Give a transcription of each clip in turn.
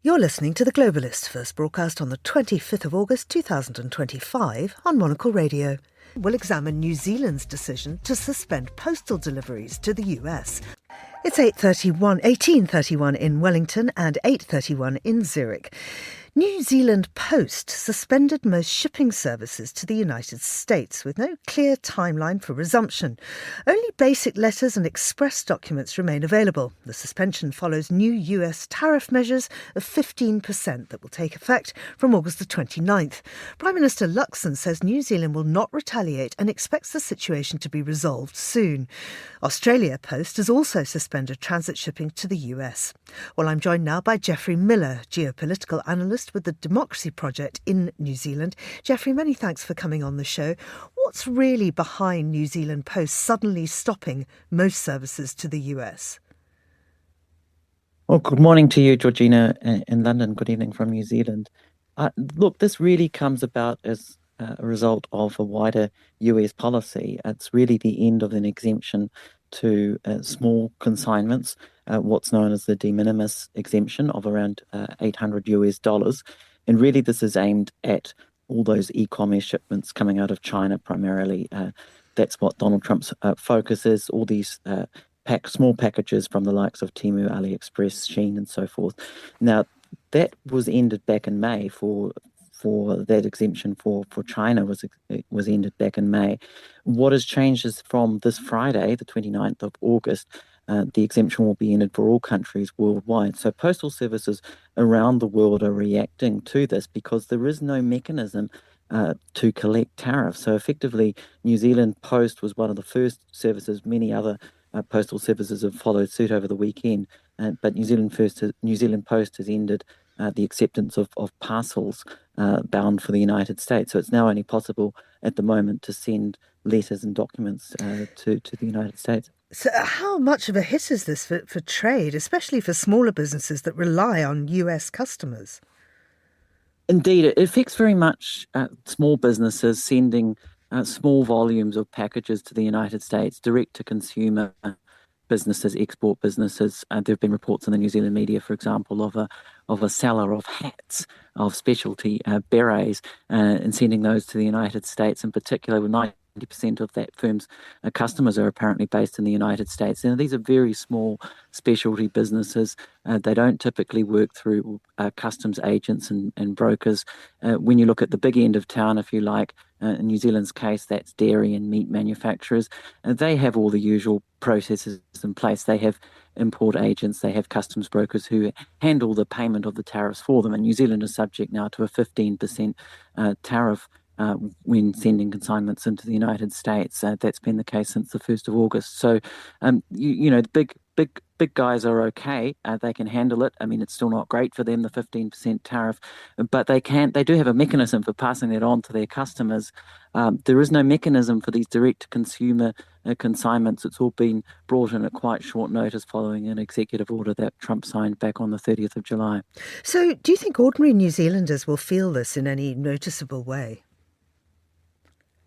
You're listening to The Globalist, first broadcast on the 25th of August 2025 on Monocle Radio. We'll examine New Zealand's decision to suspend postal deliveries to the US. It's 18:31 in Wellington and 8:31 in Zurich. New Zealand Post suspended most shipping services to the United States with no clear timeline for resumption. Only basic letters and express documents remain available. The suspension follows new US tariff measures of 15% that will take effect from August the 29th. Prime Minister Luxon says New Zealand will not retaliate and expects the situation to be resolved soon. Australia Post has also suspended transit shipping to the US. Well, I'm joined now by Geoffrey Miller, geopolitical analyst with the Democracy Project in New Zealand. Geoffrey, many thanks for coming on the show. What's really behind New Zealand Post suddenly stopping most services to the US? Well, good morning to you, Georgina, in London. Good evening from New Zealand. Look, this really comes about as a result of a wider US policy. It's really the end of an exemption to small consignments, what's known as the de minimis exemption of around $800. And really this is aimed at all those e-commerce shipments coming out of China primarily. That's what Donald Trump's focus is, all these small packages from the likes of Temu, AliExpress, Shein and so forth. Now, that was ended back in May for that exemption for China was ended back in May. What has changed is from this Friday, the 29th of August, the exemption will be ended for all countries worldwide. So postal services around the world are reacting to this because there is no mechanism to collect tariffs. So effectively, New Zealand Post was one of the first services. Many other postal services have followed suit over the weekend, but New Zealand Post has ended the acceptance of parcels bound for the United States. So it's now only possible at the moment to send letters and documents to the United States. So how much of a hit is this for trade, especially for smaller businesses that rely on US customers? Indeed, it affects very much small businesses sending small volumes of packages to the United States, direct to consumer businesses, export businesses. There have been reports in the New Zealand media, for example, of a seller of hats, of specialty berets, and sending those to the United States. In particular, with 90% of that firm's customers are apparently based in the United States. And these are very small specialty businesses. They don't typically work through customs agents and brokers. When you look at the big end of town, if you like, in New Zealand's case, that's dairy and meat manufacturers. They have all the usual processes in place. They have import agents, they have customs brokers who handle the payment of the tariffs for them. And New Zealand is subject now to a 15% tariff when sending consignments into the United States. That's been the case since the 1st of August. So, the big guys are okay. They can handle it. I mean, it's still not great for them, the 15% tariff, but they do have a mechanism for passing that on to their customers. There is no mechanism for these direct-to-consumer consignments. It's all been brought in at quite short notice following an executive order that Trump signed back on the 30th of July. So do you think ordinary New Zealanders will feel this in any noticeable way?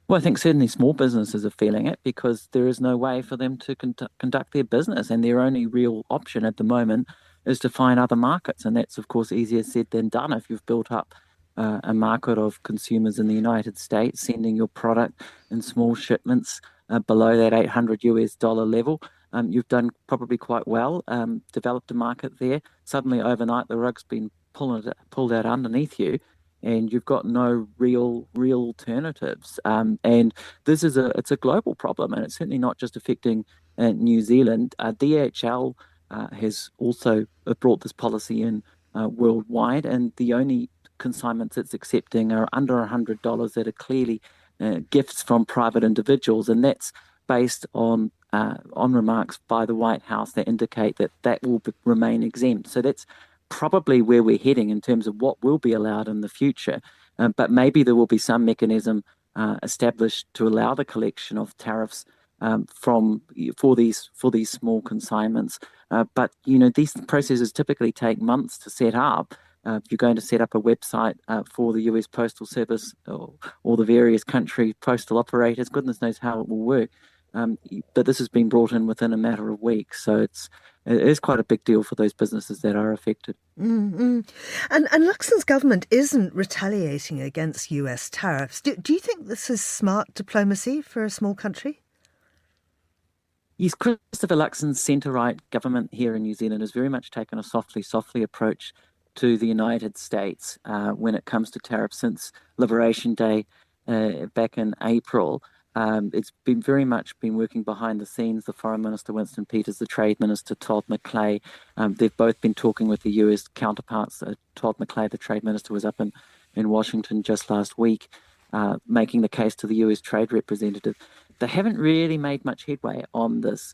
Well, I think certainly small businesses are feeling it because there is no way for them to conduct their business, and their only real option at the moment is to find other markets. And that's, of course, easier said than done. If you've built up a market of consumers in the United States, sending your product in small shipments below that $800 level, you've done probably quite well, developed a market there. Suddenly, overnight, the rug's been pulled out underneath you, and you've got no real alternatives. And this is it's a global problem, and it's certainly not just affecting New Zealand. DHL has also brought this policy in worldwide, and the only consignments it's accepting are under $100 that are clearly gifts from private individuals, and that's based on remarks by the White House that indicate that will remain exempt. So that's probably where we're heading in terms of what will be allowed in the future. But maybe there will be some mechanism established to allow the collection of tariffs for these small consignments. But these processes typically take months to set up. If you're going to set up a website for the US Postal Service or the various country postal operators, goodness knows how it will work. but this has been brought in within a matter of weeks. So it is quite a big deal for those businesses that are affected. Mm-hmm. And Luxembourg's government isn't retaliating against US tariffs. Do you think this is smart diplomacy for a small country? Yes, Christopher Luxon's centre-right government here in New Zealand has very much taken a softly approach to the United States when it comes to tariffs since Liberation Day back in April. It's been very much been working behind the scenes. The Foreign Minister, Winston Peters, the Trade Minister, Todd McClay, they've both been talking with the US counterparts. Todd McClay, the Trade Minister, was up in Washington just last week, making the case to the US Trade Representative. They haven't really made much headway on this.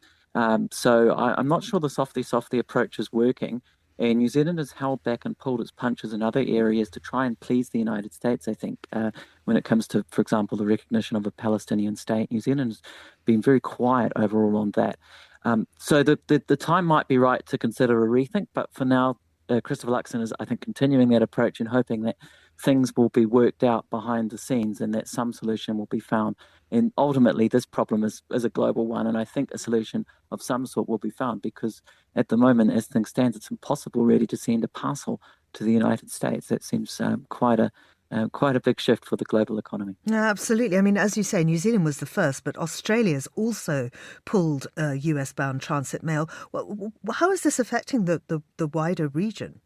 So I'm not sure the softly approach is working. And New Zealand has held back and pulled its punches in other areas to try and please the United States, I think, when it comes to, for example, the recognition of a Palestinian state. New Zealand has been very quiet overall on that. So the time might be right to consider a rethink, but for now, Christopher Luxon is, I think, continuing that approach and hoping that things will be worked out behind the scenes and that some solution will be found. And ultimately, this problem is a global one, and I think a solution of some sort will be found because at the moment, as things stand, it's impossible really to send a parcel to the United States. That seems quite a big shift for the global economy. Yeah, absolutely. I mean, as you say, New Zealand was the first, but Australia's also pulled US-bound transit mail. How is this affecting the wider region?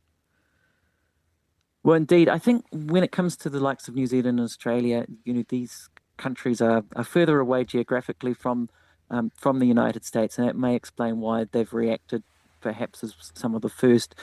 Well, indeed, I think when it comes to the likes of New Zealand and Australia, these countries are further away geographically from the United States, and that may explain why they've reacted perhaps as some of the first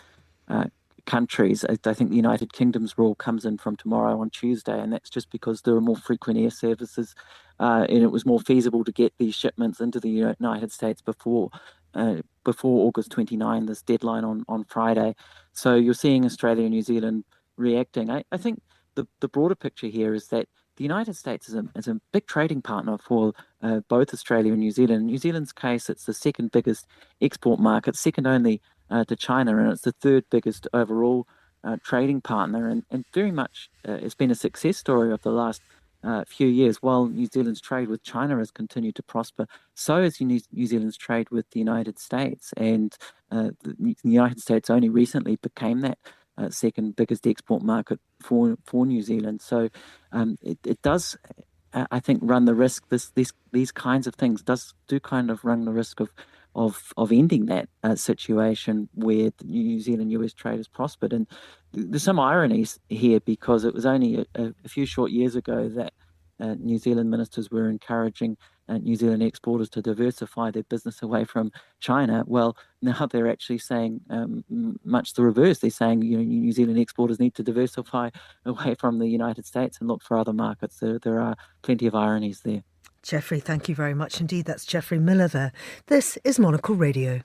countries. I think the United Kingdom's rule comes in from tomorrow on Tuesday, and that's just because there are more frequent air services, and it was more feasible to get these shipments into the United States before August 29, this deadline on Friday. So you're seeing Australia and New Zealand reacting. I think the broader picture here is that the United States is a big trading partner for both Australia and New Zealand. In New Zealand's case, it's the second biggest export market, second only to China, and it's the third biggest overall trading partner. And very much it's been a success story of the last few years. While New Zealand's trade with China has continued to prosper, so has New Zealand's trade with the United States. And the United States only recently became that second biggest export market for New Zealand. So it does, I think, run the risk. These kinds of things do kind of run the risk of ending that situation where the New Zealand-US trade has prospered. And there's some ironies here because it was only a few short years ago that New Zealand ministers were encouraging New Zealand exporters to diversify their business away from China. Well, now they're actually saying much the reverse. They're saying New Zealand exporters need to diversify away from the United States and look for other markets. There are plenty of ironies there. Jeffrey, thank you very much indeed. That's Jeffrey Miller there. This is Monocle Radio.